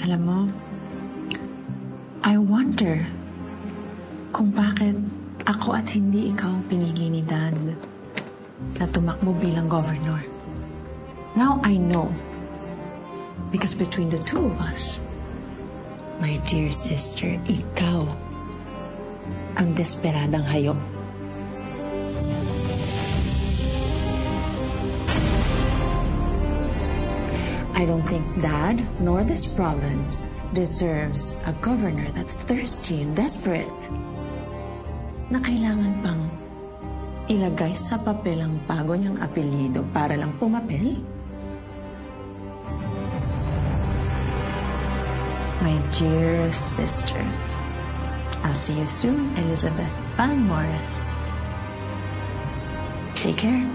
Alam mo, I wonder kung bakit ako at hindi ikaw ang pinili ni Dad na tumakbo bilang governor. Now I know. Because between the two of us, my dear sister, ikaw ang desperadang hayop. I don't think Dad nor this province deserves a governor that's thirsty and desperate na kailangan pang ilagay sa papel ang bago niyang apelyido para lang pumapel. My dearest sister, I'll see you soon, Elizabeth Palmores. Take care.